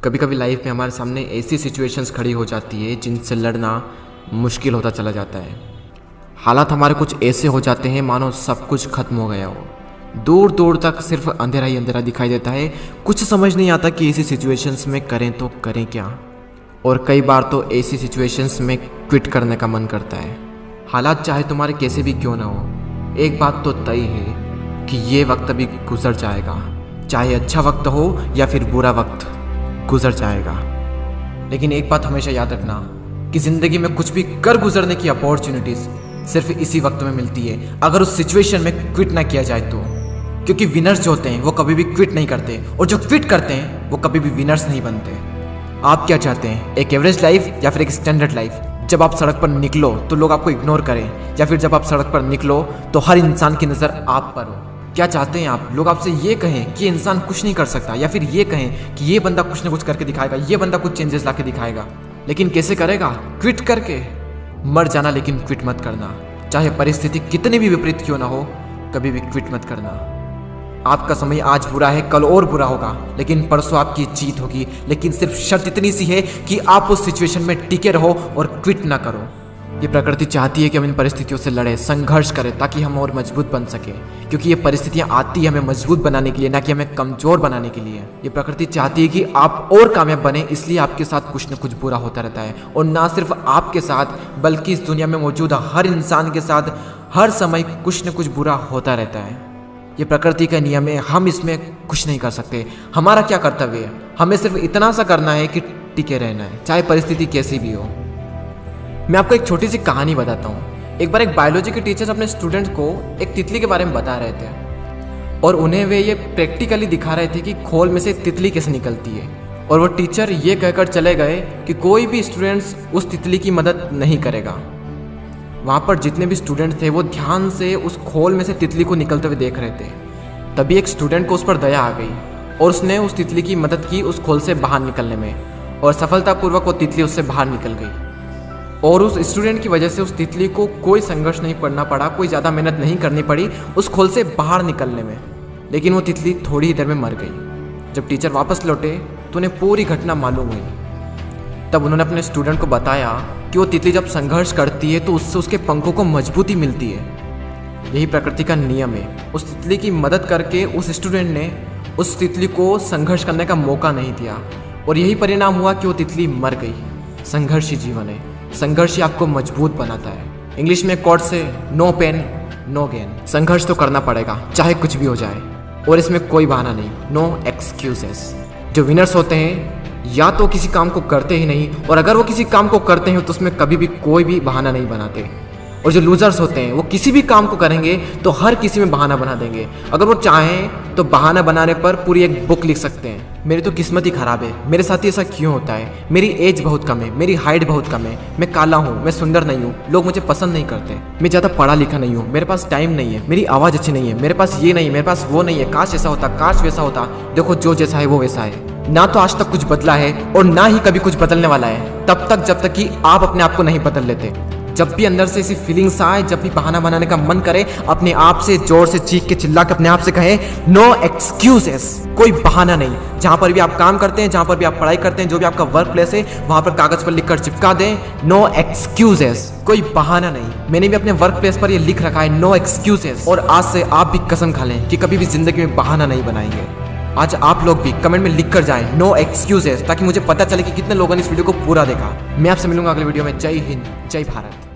कभी कभी लाइफ में हमारे सामने ऐसी सिचुएशंस खड़ी हो जाती है जिनसे लड़ना मुश्किल होता चला जाता है। हालात हमारे कुछ ऐसे हो जाते हैं मानो सब कुछ खत्म हो गया हो। दूर दूर तक सिर्फ अंधेरा ही अंधेरा दिखाई देता है। कुछ समझ नहीं आता कि ऐसी सिचुएशंस में करें तो करें क्या। और कई बार तो ऐसी सिचुएशंस में क्विट करने का मन करता है। हालात चाहे तुम्हारे कैसे भी क्यों ना हो, एक बात तो तय है कि ये वक्त अभी गुजर जाएगा। चाहे अच्छा वक्त हो या फिर बुरा वक्त, गुजर जाएगा। लेकिन एक बात हमेशा याद रखना कि ज़िंदगी में कुछ भी कर गुजरने की अपॉर्चुनिटीज़ सिर्फ इसी वक्त में मिलती है, अगर उस सिचुएशन में क्विट ना किया जाए तो। क्योंकि विनर्स जो होते हैं वो कभी भी क्विट नहीं करते, और जो क्विट करते हैं वो कभी भी विनर्स नहीं बनते। आप क्या चाहते हैं, एक एवरेज लाइफ या फिर एक स्टैंडर्ड लाइफ? जब आप सड़क पर निकलो तो लोग आपको इग्नोर करें, या फिर जब आप सड़क पर निकलो तो हर इंसान की नज़र आप पर हो? क्या चाहते हैं आप? लोग आपसे ये कहें कि ये इंसान कुछ नहीं कर सकता, या फिर ये कहें कि ये बंदा कुछ ना कुछ करके दिखाएगा, ये बंदा कुछ चेंजेस ला के दिखाएगा। लेकिन कैसे करेगा? क्विट करके। मर जाना, लेकिन क्विट मत करना। चाहे परिस्थिति कितनी भी विपरीत क्यों ना हो, कभी भी क्विट मत करना। आपका समय आज बुरा है, कल और बुरा होगा, लेकिन परसों आपकी जीत होगी। लेकिन सिर्फ शर्त इतनी सी है कि आप उस सिचुएशन में टिके रहो और क्विट ना करो। ये प्रकृति चाहती है कि हम इन परिस्थितियों से लड़ें, संघर्ष करें, ताकि हम और मजबूत बन सकें। क्योंकि ये परिस्थितियाँ आती है हमें मजबूत बनाने के लिए, ना कि हमें कमज़ोर बनाने के लिए। ये प्रकृति चाहती है कि आप और कामयाब बने, इसलिए आपके साथ कुछ न कुछ बुरा होता रहता है। और ना सिर्फ आपके साथ, बल्कि इस दुनिया में मौजूद हर इंसान के साथ हर समय कुछ न कुछ बुरा होता रहता है। ये प्रकृति का नियम है, हम इसमें कुछ नहीं कर सकते। हमारा क्या कर्तव्य है? हमें सिर्फ इतना सा करना है कि टिके रहना है, चाहे परिस्थिति कैसी भी हो। मैं आपको एक छोटी सी कहानी बताता हूँ। एक बार एक बायोलॉजी के टीचर अपने स्टूडेंट्स को एक तितली के बारे में बता रहे थे, और उन्हें वे ये प्रैक्टिकली दिखा रहे थे कि खोल में से तितली कैसे निकलती है। और वो टीचर ये कहकर चले गए कि कोई भी स्टूडेंट्स उस तितली की मदद नहीं करेगा। वहाँ पर जितने भी स्टूडेंट थे वो ध्यान से उस खोल में से तितली को निकलते हुए देख रहे थे। तभी एक स्टूडेंट को उस पर दया आ गई, और उसने उस तितली की मदद की उस खोल से बाहर निकलने में, और सफलतापूर्वक वो तितली उससे बाहर निकल गई। और उस स्टूडेंट की वजह से उस तितली को कोई संघर्ष नहीं करना पड़ा, कोई ज़्यादा मेहनत नहीं करनी पड़ी उस खोल से बाहर निकलने में। लेकिन वो तितली थोड़ी ही देर में मर गई। जब टीचर वापस लौटे तो उन्हें पूरी घटना मालूम हुई। तब उन्होंने अपने स्टूडेंट को बताया कि वो तितली जब संघर्ष करती है तो उससे उसके पंखों को मजबूती मिलती है। यही प्रकृति का नियम है। उस तितली की मदद करके उस स्टूडेंट ने उस तितली को संघर्ष करने का मौका नहीं दिया, और यही परिणाम हुआ कि वो तितली मर गई। संघर्ष ही जीवन है, संघर्ष ही आपको मजबूत बनाता है। इंग्लिश में कोट से नो पेन नो गेन। संघर्ष तो करना पड़ेगा, चाहे कुछ भी हो जाए, और इसमें कोई बहाना नहीं, नो एक्सक्यूजेस। जो विनर्स होते हैं या तो किसी काम को करते ही नहीं, और अगर वो किसी काम को करते हैं तो उसमें कभी भी कोई भी बहाना नहीं बनाते। और जो लूजर्स होते हैं वो किसी भी काम को करेंगे तो हर किसी में बहाना बना देंगे। अगर वो चाहें तो बहाना बनाने पर पूरी एक बुक लिख सकते हैं। मेरी तो किस्मत ही खराब है, मेरे साथ ही ऐसा क्यों होता है, मेरी एज बहुत कम है, मेरी हाइट बहुत कम है, मैं काला हूँ, मैं सुंदर नहीं हूँ, लोग मुझे पसंद नहीं करते, मैं ज़्यादा पढ़ा लिखा नहीं हूँ, मेरे पास टाइम नहीं है, मेरी आवाज़ अच्छी नहीं है, मेरे पास ये नहीं है, मेरे पास वो नहीं है, काश ऐसा होता, काश वैसा होता। देखो, जो जैसा है वो वैसा है। ना तो आज तक कुछ बदला है और ना ही कभी कुछ बदलने वाला है, तब तक जब तक कि आप अपने आप को नहीं बदल लेते। जब भी अंदर से ऐसी फीलिंग्स आए, जब भी बहाना बनाने का मन करे, अपने आप से जोर से चीख के चिल्ला के अपने आप से कहें नो एक्सक्यूजेस। कोई बहाना नहीं। जहाँ पर भी आप काम करते हैं, जहाँ पर भी आप पढ़ाई करते हैं, जो भी आपका वर्क प्लेस है, वहाँ पर कागज पर लिखकर चिपका दें नो एक्सक्यूजेस। कोई बहाना नहीं। मैंने भी अपने वर्क प्लेस पर ये लिख रखा है नो एक्सक्यूजेस, और आज से आप भी कसम खा लें कि कभी भी जिंदगी में बहाना नहीं बनाएंगे। आज आप लोग भी कमेंट में लिख कर जाएं नो एक्सक्यूजेस, ताकि मुझे पता चले कि कितने लोगों ने इस वीडियो को पूरा देखा। मैं आपसे मिलूंगा अगले वीडियो में। जय हिंद, जय भारत।